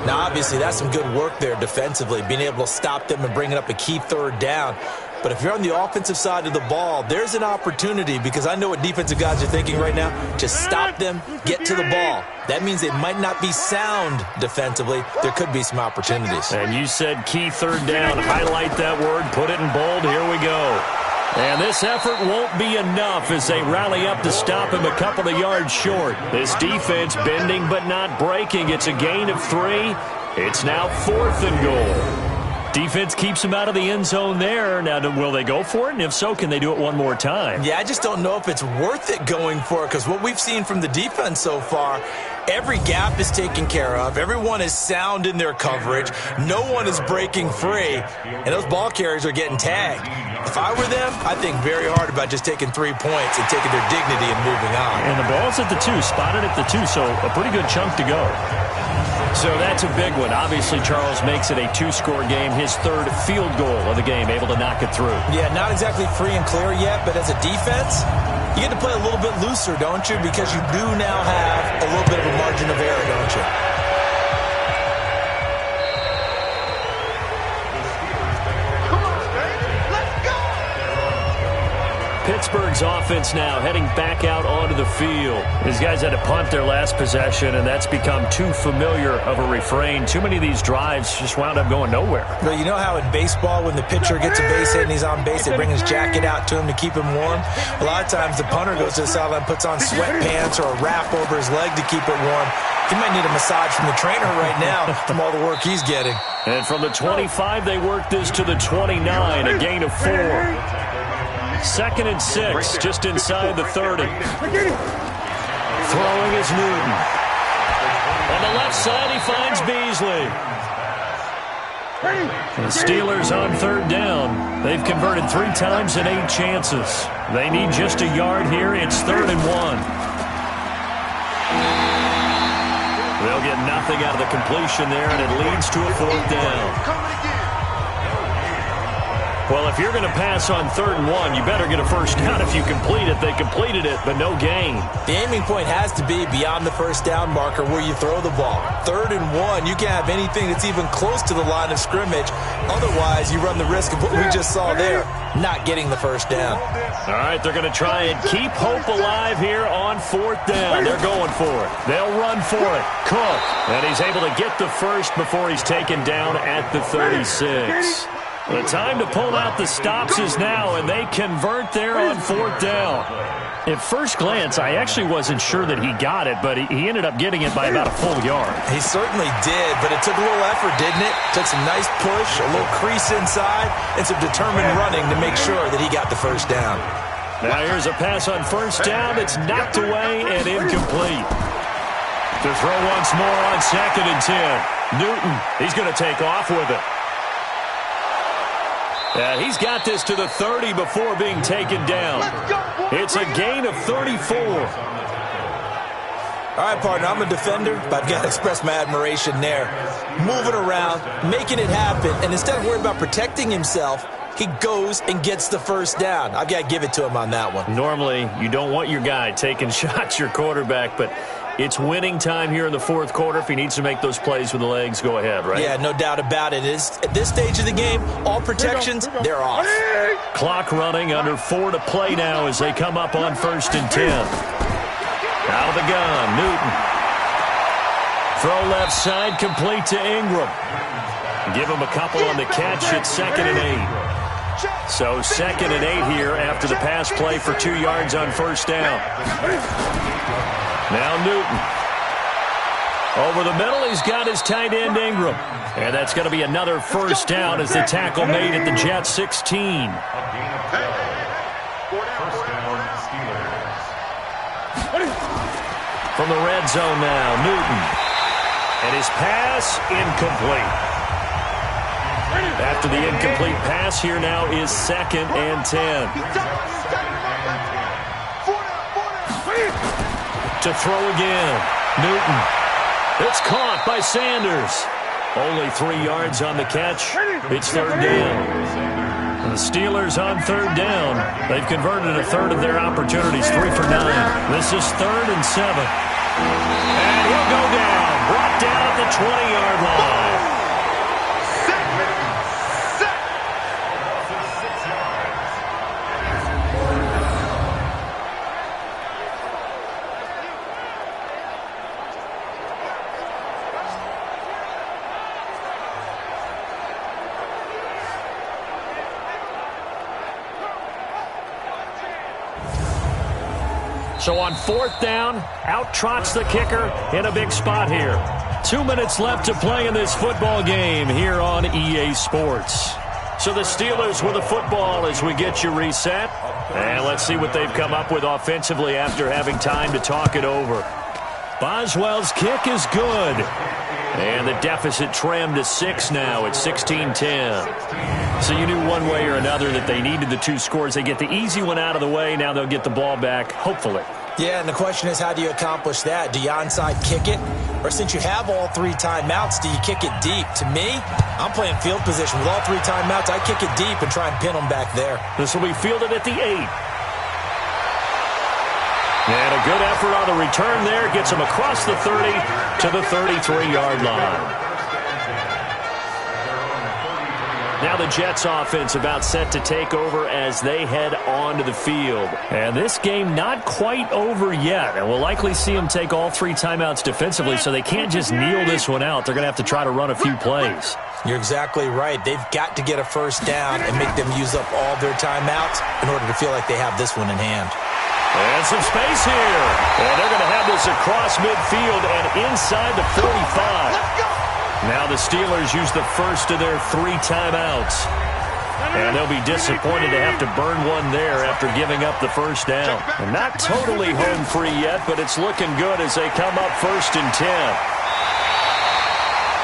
Now, obviously, that's some good work there defensively, being able to stop them and bringing up a key 3rd down. But if you're on the offensive side of the ball, there's an opportunity, because I know what defensive guys are thinking right now. Just stop them, get to the ball. That means they might not be sound defensively. There could be some opportunities. And you said key 3rd down. Highlight that word, put it in bold. Here we go. And this effort won't be enough as they rally up to stop him a couple of yards short. This defense bending but not breaking. It's a gain of 3. It's now 4th and goal. Defense keeps him out of the end zone there. Now, will they go for it? And if so, can they do it one more time? Yeah, I just don't know if it's worth it going for it, because what we've seen from the defense so far, every gap is taken care of. Everyone is sound in their coverage. No one is breaking free. And those ball carriers are getting tagged. If I were them, I'd think very hard about just taking 3 points and taking their dignity and moving on. And the ball's at the 2, spotted at the 2, so a pretty good chunk to go. So that's a big one. Obviously, Charles makes it a 2-score game. His 3rd field goal of the game, able to knock it through. Yeah, not exactly free and clear yet, but as a defense, you get to play a little bit looser, don't you? Because you do now have a little bit of a margin of error, don't you? Pittsburgh's offense now heading back out onto the field. These guys had to punt their last possession, and that's become too familiar of a refrain. Too many of these drives just wound up going nowhere. Well, you know how in baseball, when the pitcher gets a base hit and he's on base, they bring his jacket out to him to keep him warm? A lot of times the punter goes to the sideline, puts on sweatpants or a wrap over his leg to keep it warm. He might need a massage from the trainer right now from all the work he's getting. And from the 25, they work this to the 29, a gain of 4. 2nd and 6, just inside the 30. Throwing is Newton. On the left side, he finds Beasley. The Steelers on 3rd down. They've converted 3 times in 8 chances. They need just a yard here. It's 3rd and 1. They'll get nothing out of the completion there, and it leads to a 4th down. Well, if you're going to pass on 3rd and 1, you better get a first down if you complete it. They completed it, but no gain. The aiming point has to be beyond the first down marker where you throw the ball. 3rd and 1, you can't have anything that's even close to the line of scrimmage. Otherwise, you run the risk of what we just saw there, not getting the first down. All right, they're going to try and keep hope alive here on 4th down. They're going for it. They'll run for it. Cook, and he's able to get the first before he's taken down at the 36. The time to pull out the stops is now, and they convert there on 4th down. At first glance, I actually wasn't sure that he got it, but he ended up getting it by about a full yard. He certainly did, but it took a little effort, didn't it? Took some nice push, a little crease inside, and some determined running to make sure that he got the first down. Now here's a pass on 1st down. It's knocked away and incomplete. To throw once more on 2nd and 10. Newton, he's going to take off with it. He's got this to the 30 before being taken down. It's a gain of 34. All right, partner, I'm a defender, but I've got to express my admiration there. Moving around, making it happen, and instead of worrying about protecting himself, he goes and gets the first down. I've got to give it to him on that one. Normally, you don't want your guy taking shots, your quarterback, but it's winning time here in the 4th quarter. If he needs to make those plays with the legs, go ahead, right? Yeah, no doubt about it. At this stage of the game, all protections, they're off. Clock running, under 4 to play now as they come up on 1st and 10. Out of the gun, Newton. Throw left side, complete to Ingram. Give him a couple on the catch at 2nd and 8. So 2nd and 8 here after the pass play for 2 yards on 1st down. Now Newton. Over the middle, he's got his tight end Ingram. And that's going to be another first down as the tackle made at the Jets 16. From the red zone now, Newton. And his pass incomplete. After the incomplete pass, here now is 2nd and 10. To throw again, Newton. It's caught by Sanders. Only 3 yards on the catch. It's 3rd down. And the Steelers on 3rd down. They've converted a third of their opportunities, 3 for 9. This is 3rd and 7. And he'll go down. Brought down at the 20-yard line. So on 4th down, out trots the kicker in a big spot here. 2 minutes left to play in this football game here on EA Sports. So the Steelers with the football as we get you reset. And let's see what they've come up with offensively after having time to talk it over. Boswell's kick is good. And the deficit trimmed to 6 now at 16-10. So you knew one way or another that they needed the 2 scores. They get the easy one out of the way. Now they'll get the ball back, hopefully. Yeah, and the question is, how do you accomplish that? Do you onside kick it? Or since you have all 3 timeouts, do you kick it deep? To me, I'm playing field position. With all 3 timeouts, I kick it deep and try and pin them back there. This will be fielded at the 8. And a good effort on the return there. Gets him across the 30 to the 33-yard line. Now the Jets offense about set to take over as they head onto the field. And this game not quite over yet. And we'll likely see them take all 3 timeouts defensively, so they can't just kneel this one out. They're going to have to try to run a few plays. You're exactly right. They've got to get a first down and make them use up all their timeouts in order to feel like they have this one in hand. And some space here. And they're going to have this across midfield and inside the 45. Now the Steelers use the first of their 3 timeouts. And they'll be disappointed to have to burn one there after giving up the first down. And not totally home free yet, but it's looking good as they come up 1st and 10.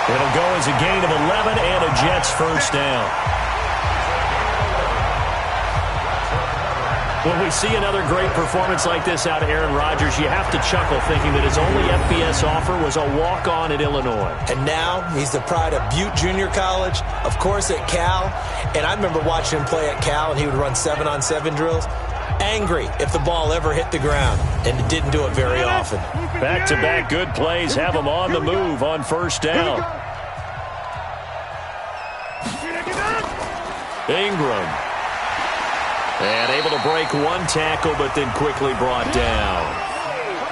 It'll go as a gain of 11 and a Jets first down. When we see another great performance like this out of Aaron Rodgers, you have to chuckle thinking that his only FBS offer was a walk-on at Illinois. And now he's the pride of Butte Junior College, of course at Cal. And I remember watching him play at Cal, and he would run 7-on-7 drills. Angry if the ball ever hit the ground, and it didn't do it very often. Back-to-back good plays have him on the move on first down. Ingram. And able to break one tackle, but then quickly brought down.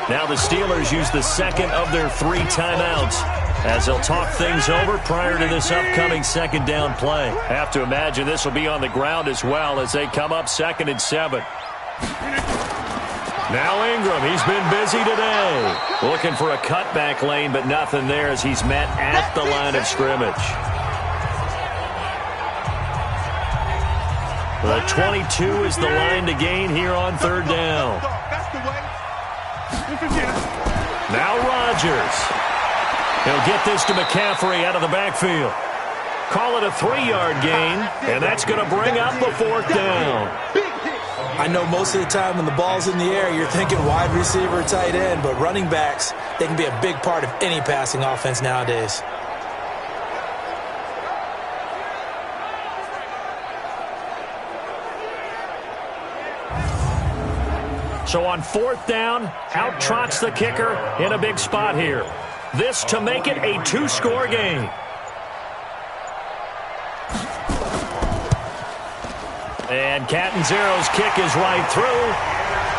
Now the Steelers use the second of their 3 timeouts. as they'll talk things over prior to this upcoming second down play. Have to imagine this will be on the ground as well as they come up 2nd and 7. Now Ingram, he's been busy today. Looking for a cutback lane, but nothing there as he's met at the line of scrimmage. The 22 is the line to gain here on 3rd down. Now Rodgers. He'll get this to McCaffrey out of the backfield. Call it a 3-yard gain, and that's going to bring up the 4th down. I know most of the time when the ball's in the air, you're thinking wide receiver, tight end, but running backs, they can be a big part of any passing offense nowadays. So on 4th down, out trots the kicker in a big spot here. This to make it a 2-score game. And Catanzaro's kick is right through,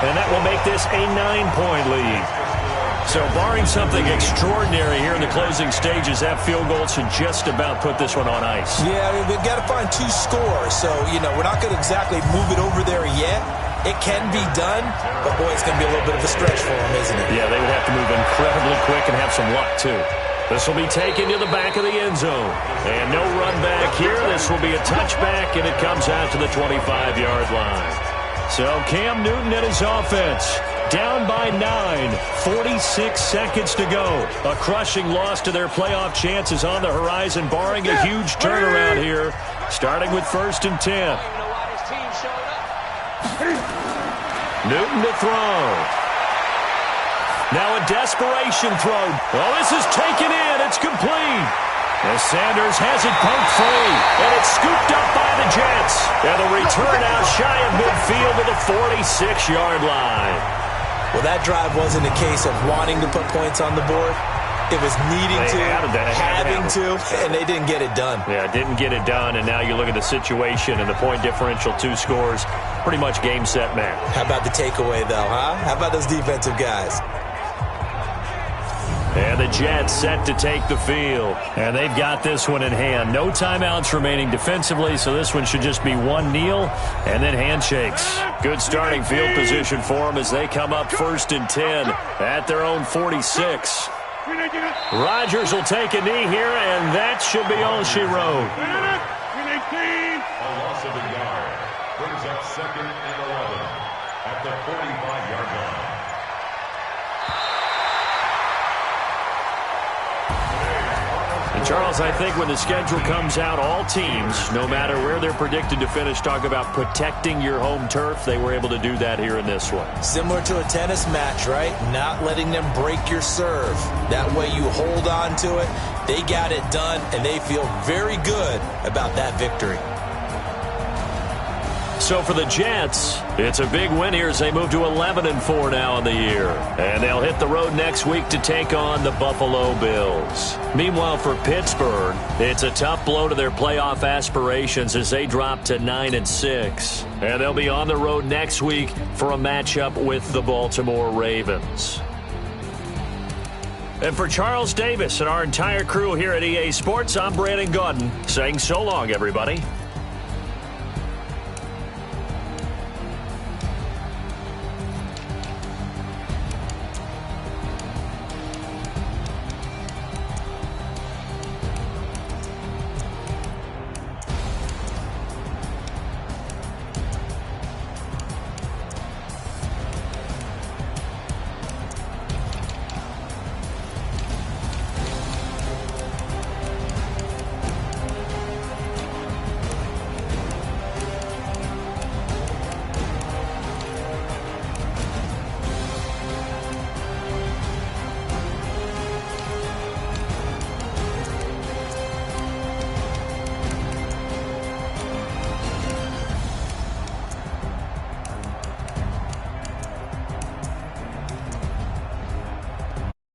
and that will make this a 9-point lead. So barring something extraordinary here in the closing stages, that field goal should just about put this one on ice. Yeah, I mean, we've got to find 2 scores, so, we're not going to exactly move it over there yet. It can be done, but, boy, it's going to be a little bit of a stretch for them, isn't it? Yeah, they would have to move incredibly quick and have some luck, too. This will be taken to the back of the end zone. And no run back here. This will be a touchback, and it comes out to the 25-yard line. So Cam Newton and his offense down by 9, 46 seconds to go. A crushing loss to their playoff chances on the horizon, barring a huge turnaround here, starting with 1st and 10. Newton to throw. Now a desperation throw. Oh, this is taken in. It's complete. As Sanders has it pumped free. And it's scooped up by the Jets. And the return out shy of midfield to the 46-yard line. Well, that drive wasn't a case of wanting to put points on the board. It was needing to, having to, and they didn't get it done. Yeah, didn't get it done, and now you look at the situation and the point differential, 2 scores, pretty much game, set, match. How about the takeaway, though, huh? How about those defensive guys? And the Jets set to take the field. And they've got this one in hand. No timeouts remaining defensively, so this one should just be one kneel and then handshakes. Good starting field position for them as they come up 1st and 10 at their own 46. Rodgers will take a knee here, and that should be all she wrote. A loss of a yard brings up 2nd and 11 at the 45-yard line. And Charles, I think when the schedule comes out, all teams, no matter where they're predicted to finish, talk about protecting your home turf. They were able to do that here in this one. Similar to a tennis match, right? Not letting them break your serve. That way you hold on to it. They got it done, and they feel very good about that victory. So for the Jets, it's a big win here as they move to 11-4 now in the year. And they'll hit the road next week to take on the Buffalo Bills. Meanwhile, for Pittsburgh, it's a tough blow to their playoff aspirations as they drop to 9-6. And they'll be on the road next week for a matchup with the Baltimore Ravens. And for Charles Davis and our entire crew here at EA Sports, I'm Brandon Gaudin saying so long, everybody.